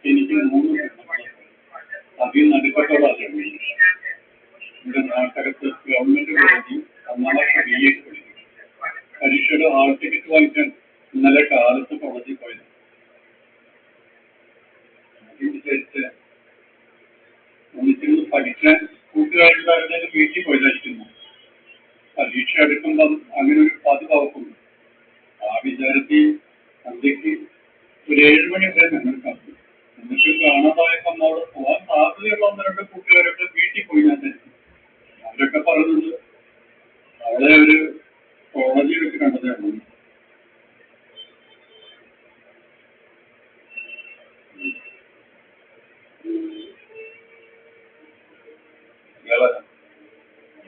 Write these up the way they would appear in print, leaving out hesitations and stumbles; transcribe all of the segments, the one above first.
എനിക്ക് അതിൽ നടുക്കത്തോടാണ് ഇവിടെ നാട്ടകത്ത് ഗവൺമെന്റ് കോളേജിൽ ഒന്നാമത്തെ BA പഠിക്കും. പരീക്ഷയുടെ ഹാൾ ടിക്കറ്റ് വാങ്ങിക്കാൻ ഇന്നലെ കാലത്ത് കോളേജിൽ പോയത്. അതിനനുസരിച്ച് ഒന്നിച്ചിരുന്ന് പഠിക്കാൻ കൂട്ടുകാരുണ്ടായിരുന്നതിന് വീട്ടിൽ പോയതായിരിക്കുന്നു. പരീക്ഷ എടുക്കുമ്പം അങ്ങനെ ഒരു പതിവാക്കുന്നു. ആ വിചാരത്തിൽ സന്ധ്യയ്ക്ക് ഒരു 7 മണി വരെ ഞങ്ങൾ കണ്ടു. എന്നിട്ട് കാണാതായപ്പം അവിടെ പോകാൻ സാധ്യതയുള്ള 1-2 കൂട്ടുകാരൊക്കെ വീട്ടിൽ പോയി ഞാൻ ധരിച്ചു. അവരൊക്കെ പറഞ്ഞത് അവളെ ഒരു കോളേജിൽ വെച്ച് കണ്ടതാണ്.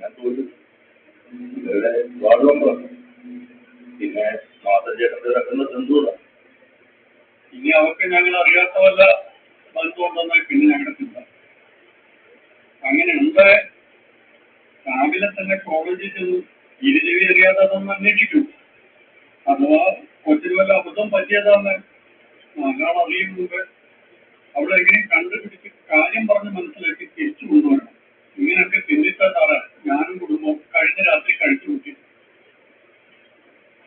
ഞാൻ തോന്നി ഇവിടെ വാർഡ് മെമ്പറാണ്. പിന്നെ മാസം ചേട്ടൻ കിടക്കുന്ന ബന്ധുവാണ്. ഇനി അവർക്ക് ഞങ്ങൾ അറിയാത്ത വല്ല ബന്ധമുണ്ടെന്ന് പിന്നെ ഞങ്ങളുടെ ചിന്ത. അങ്ങനെ ഉണ്ട്. രാവിലെ തന്നെ കോളേജിൽ ചെന്ന് ഇരുചെവി അറിയാതെ അതൊന്ന് അന്വേഷിക്കും. അഥവാ കൊച്ചിന് വല്ല അബദ്ധം പറ്റിയതാന്ന് നാലാൾ അറിയും മുമ്പ് അവിടെ എങ്ങനെയും കണ്ടുപിടിച്ച് കാര്യം പറഞ്ഞ് മനസ്സിലാക്കി തിരിച്ചു കൊണ്ടുവരണം. ഇങ്ങനെയൊക്കെ ചിന്തിച്ച സാറ് ഞാനും കുടുംബവും കഴിഞ്ഞ രാത്രി കഴിച്ചു കൂട്ടി.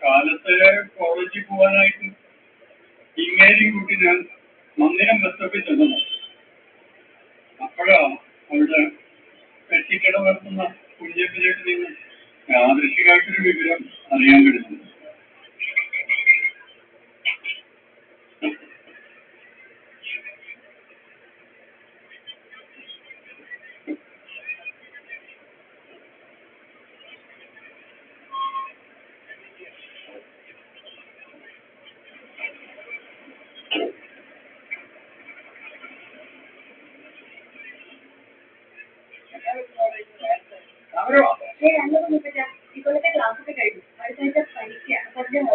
കാലത്ത് കോളേജിൽ പോകാനായിട്ട് ഇങ്ങേരും കൂട്ടി ഞാൻ മന്ദിരം ബസ്റ്റോപ്പിൽ ചെന്നു. അപ്പോഴാണ് അവിടെ പെട്ടിക്കട നടത്തുന്ന കുഞ്ഞപ്പിലേക്ക് നിന്ന് യാദൃശികമായിട്ടൊരു വിവരം അറിയാൻ കഴിയുന്നത്. ഇപ്പോഴത്തെ ക്ലാസ്സൊക്കെ കഴിഞ്ഞു. അടുത്താഴ്ച പരീക്ഷ കുറച്ച്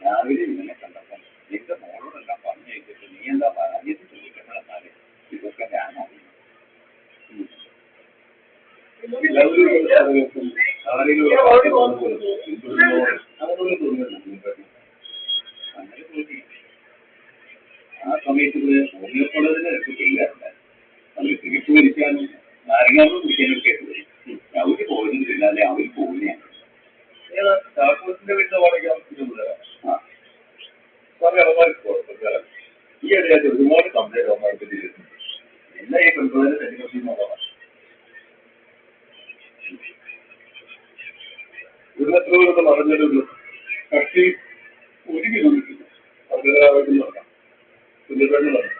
രാവിലെ ഇങ്ങനെ കണ്ടപ്പം എന്റെ മോളോടെല്ലാം പറഞ്ഞു കഴിഞ്ഞിട്ട് നീ എന്താ പറഞ്ഞിട്ട് ചോദിക്കണമെന്നാല് ഇതൊക്കെ ഞാൻ അറിയുന്നു. അങ്ങനെ തോന്നി. ആ സമയത്ത് ഹോമിയോപ്പളതിനെ ഒക്കെ ചെയ്യാറുണ്ട്. അത് തിരിച്ചു വലിക്കാനും നാരങ്ങാവ് കുടിക്കാനൊക്കെ അവര് പോകുന്നില്ലാതെ അവർ പോകുന്നതാണ്. ചാക്കോസിന്റെ വീട്ടിലെ വാടക ഈ ഇടയായിട്ട് ഒരുപാട് കംപ്ലൈന്റ് അവന്മാർക്ക് ചെയ്തിട്ടുണ്ട്. എല്ലാ ഈ പെൺപിള്ളേരെ തെറ്റിപ്പറ്റിന്നുള്ളതാണ്. ഇവിടെ എത്ര പേരൊക്കെ നടന്നിട്ടുണ്ട്. കക്ഷി 1 കിലോമീറ്റർ അവരുടെ നടക്കാം. കുഞ്ഞിപ്പേട്ട് നടക്കാം.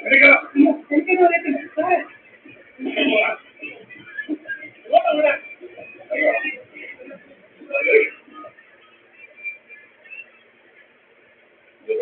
എടുക്കണം. എനിക്കൊന്നും അറിയത്തില്ല സാറേ ഓടവിടെ